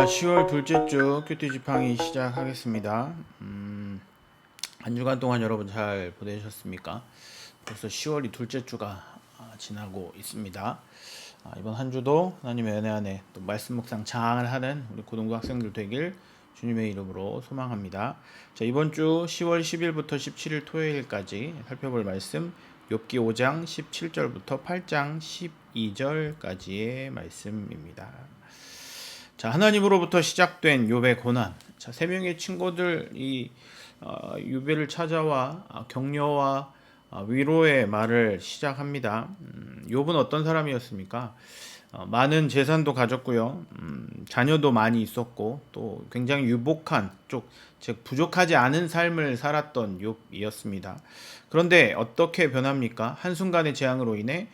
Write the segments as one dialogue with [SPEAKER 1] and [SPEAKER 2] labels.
[SPEAKER 1] 자, 10월 둘째 주 큐티 지팡이 시작하겠습니다. 한 주간 동안 여러분 잘 보내셨습니까? 벌써 10월이 둘째 주가 지나고 있습니다. 이번 한 주도 하나님의 은혜 안에 또 말씀 묵상 잘 하는 우리 고등부 학생들 되길 주님의 이름으로 소망합니다. 자, 이번 주 10월 10일부터 17일 토요일까지 살펴볼 말씀 욥기 5장 17절부터 8장 12절까지의 말씀입니다. 자, 하나님으로부터 시작된 욥의 고난. 자, 세 명의 친구들이 욥을 찾아와 격려와 위로의 말을 시작합니다. 욥은 어떤 사람이었습니까? 많은 재산도 가졌고요. 자녀도 많이 있었고 또 굉장히 유복한 즉 부족하지 않은 삶을 살았던 욥이었습니다. 그런데 어떻게 변합니까? 한순간의 재앙으로 인해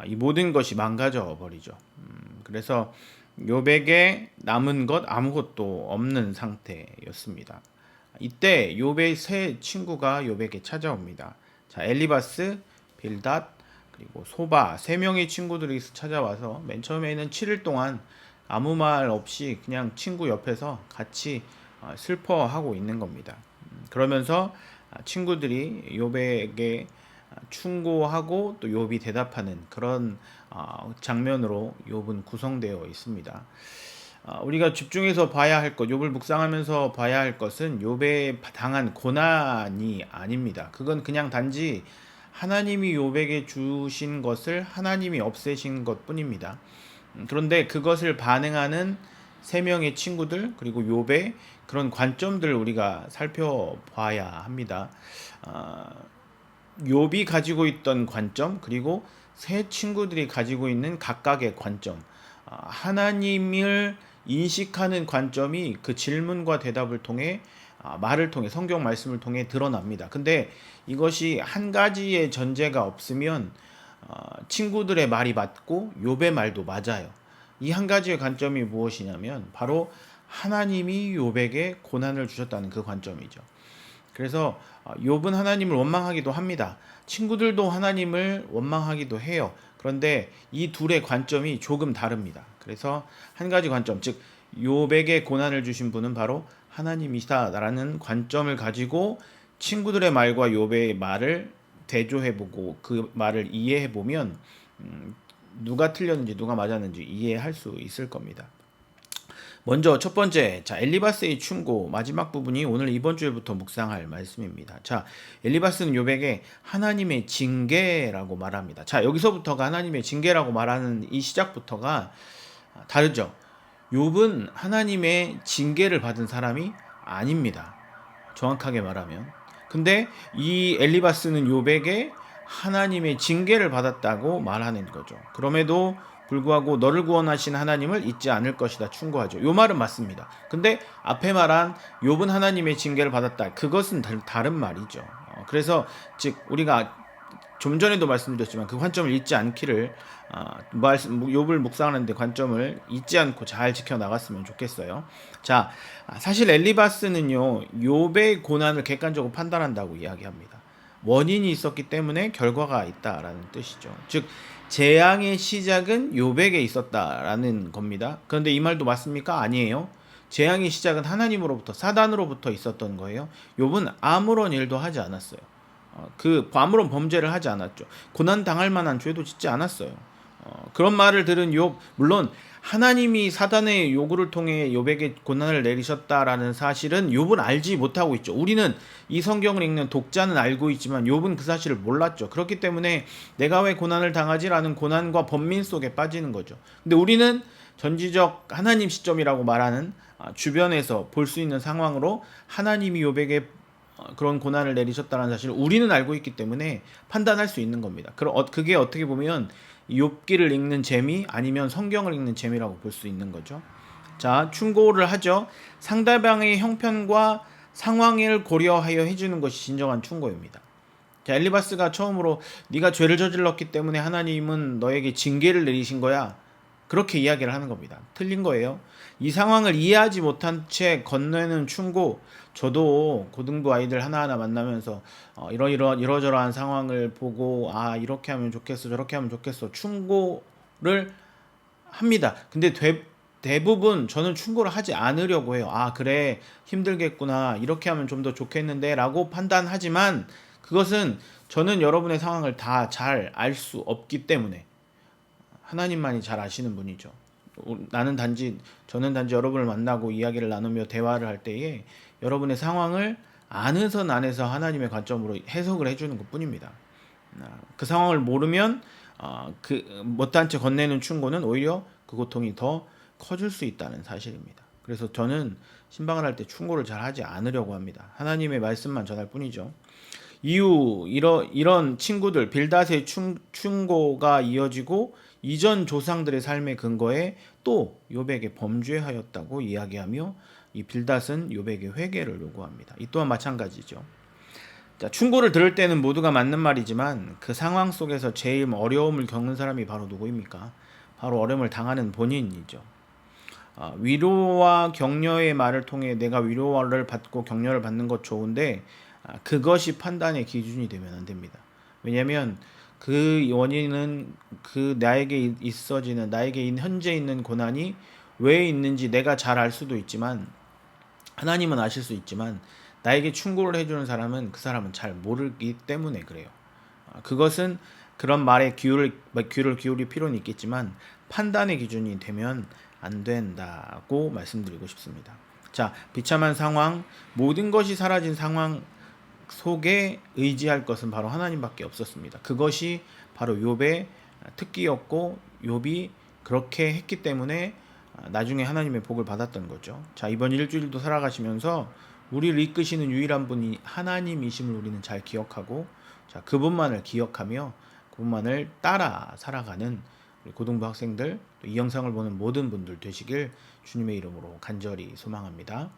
[SPEAKER 1] 이 모든 것이 망가져 버리죠. 그래서 욥에게 남은 것 아무것도 없는 상태였습니다. 이때 욥의 세 친구가 욥에게 찾아옵니다. 자, 엘리바스, 빌닷, 그리고 소바 세 명의 친구들이 찾아와서 맨 처음에는 7일 동안 아무 말 없이 그냥 친구 옆에서 같이 슬퍼하고 있는 겁니다. 그러면서 친구들이 욥에게 충고하고 또 욥이 대답하는 그런 장면으로 욥은 구성되어 있습니다. 우리가 집중해서 봐야 할 것, 욥을 묵상하면서 봐야 할 것은 욥에 당한 고난이 아닙니다. 그건 그냥 단지 하나님이 욥에게 주신 것을 하나님이 없애신 것뿐입니다. 그런데 그것을 반응하는 세 명의 친구들 그리고 욥의 그런 관점들을 우리가 살펴봐야 합니다. 욥이 가지고 있던 관점 그리고 세 친구들이 가지고 있는 각각의 관점, 하나님을 인식하는 관점이 그 질문과 대답을 통해 말을 통해 성경 말씀을 통해 드러납니다. 근데 이것이 한 가지의 전제가 없으면 친구들의 말이 맞고 욥의 말도 맞아요. 이 한 가지의 관점이 무엇이냐면 바로 하나님이 욥에게 고난을 주셨다는 그 관점이죠. 그래서 욥은 하나님을 원망하기도 합니다. 친구들도 하나님을 원망하기도 해요. 그런데 이 둘의 관점이 조금 다릅니다. 그래서 한 가지 관점, 즉 욥에게 고난을 주신 분은 바로 하나님이시다라는 관점을 가지고 친구들의 말과 욥의 말을 대조해보고 그 말을 이해해보면 누가 틀렸는지 누가 맞았는지 이해할 수 있을 겁니다. 먼저 첫 번째, 자, 엘리바스의 충고 마지막 부분이 오늘 이번 주에부터 묵상할 말씀입니다. 자, 엘리바스는 욥에게 하나님의 징계라고 말합니다. 자, 여기서부터가 하나님의 징계라고 말하는 이 시작부터가 다르죠. 욥은 하나님의 징계를 받은 사람이 아닙니다. 정확하게 말하면. 근데 이 엘리바스는 욥에게 하나님의 징계를 받았다고 말하는 거죠. 그럼에도 불구하고 너를 구원하신 하나님을 잊지 않을 것이다 충고하죠. 요 말은 맞습니다. 근데 앞에 말한 욥은 하나님의 징계를 받았다. 그것은 다른 말이죠. 그래서 즉 우리가 좀 전에도 말씀드렸지만 그 관점을 잊지 않기를 욥을 묵상하는데 관점을 잊지 않고 잘 지켜나갔으면 좋겠어요. 자, 사실 엘리바스는요 욥의 고난을 객관적으로 판단한다고 이야기합니다. 원인이 있었기 때문에 결과가 있다라는 뜻이죠. 즉 재앙의 시작은 욥에게 있었다라는 겁니다. 그런데 이 말도 맞습니까? 아니에요. 재앙의 시작은 하나님으로부터 사단으로부터 있었던 거예요. 욥은 아무런 일도 하지 않았어요. 아무런 범죄를 하지 않았죠. 고난 당할 만한 죄도 짓지 않았어요. 그런 말을 들은 욥, 물론 하나님이 사단의 요구를 통해 욥에게 고난을 내리셨다라는 사실은 욥은 알지 못하고 있죠. 우리는 이 성경을 읽는 독자는 알고 있지만 욥은 그 사실을 몰랐죠. 그렇기 때문에 내가 왜 고난을 당하지라는 고난과 번민 속에 빠지는 거죠. 근데 우리는 전지적 하나님 시점이라고 말하는 주변에서 볼 수 있는 상황으로 하나님이 욥에게 그런 고난을 내리셨다는 사실을 우리는 알고 있기 때문에 판단할 수 있는 겁니다. 그게 어떻게 보면 욥기를 읽는 재미 아니면 성경을 읽는 재미라고 볼 수 있는 거죠. 자, 충고를 하죠. 상대방의 형편과 상황을 고려하여 해주는 것이 진정한 충고입니다. 자, 엘리바스가 처음으로 네가 죄를 저질렀기 때문에 하나님은 너에게 징계를 내리신 거야. 그렇게 이야기를 하는 겁니다. 틀린 거예요. 이 상황을 이해하지 못한 채 건네는 충고, 저도 고등부 아이들 하나하나 만나면서 이러저러한 상황을 보고 이렇게 하면 좋겠어 저렇게 하면 좋겠어 충고를 합니다. 근데 대부분 저는 충고를 하지 않으려고 해요. 아, 그래, 힘들겠구나. 이렇게 하면 좀 더 좋겠는데 라고 판단하지만 그것은 저는 여러분의 상황을 다 잘 알 수 없기 때문에 하나님만이 잘 아시는 분이죠. 저는 단지 여러분을 만나고 이야기를 나누며 대화를 할 때에 여러분의 상황을 안에서 하나님의 관점으로 해석을 해주는 것 뿐입니다. 그 상황을 모르면 그 못한 채 건네는 충고는 오히려 그 고통이 더 커질 수 있다는 사실입니다. 그래서 저는 신방을 할 때 충고를 잘 하지 않으려고 합니다. 하나님의 말씀만 전할 뿐이죠. 이런 친구들 빌닷의 충고가 이어지고 이전 조상들의 삶의 근거에 또 욥에게 범죄하였다고 이야기하며 이 빌닷은 욥에게 회개를 요구합니다. 이 또한 마찬가지죠. 자, 충고를 들을 때는 모두가 맞는 말이지만 그 상황 속에서 제일 어려움을 겪는 사람이 바로 누구입니까? 바로 어려움을 당하는 본인이죠. 위로와 격려의 말을 통해 내가 위로를 받고 격려를 받는 것 좋은데 그것이 판단의 기준이 되면 안 됩니다. 왜냐하면 그 원인은 그 나에게 현재 있는 고난이 왜 있는지 내가 잘 알 수도 있지만 하나님은 아실 수 있지만 나에게 충고를 해주는 사람은 그 사람은 잘 모르기 때문에 그래요. 그것은 그런 말에 귀를 기울일 필요는 있겠지만 판단의 기준이 되면 안 된다고 말씀드리고 싶습니다. 자, 비참한 상황, 모든 것이 사라진 상황 속에 의지할 것은 바로 하나님밖에 없었습니다. 그것이 바로 욥의 특기였고 욥이 그렇게 했기 때문에 나중에 하나님의 복을 받았던 거죠. 자, 이번 일주일도 살아가시면서 우리를 이끄시는 유일한 분이 하나님이심을 우리는 잘 기억하고 자, 그분만을 기억하며 그분만을 따라 살아가는 우리 고등부 학생들, 또 이 영상을 보는 모든 분들 되시길 주님의 이름으로 간절히 소망합니다.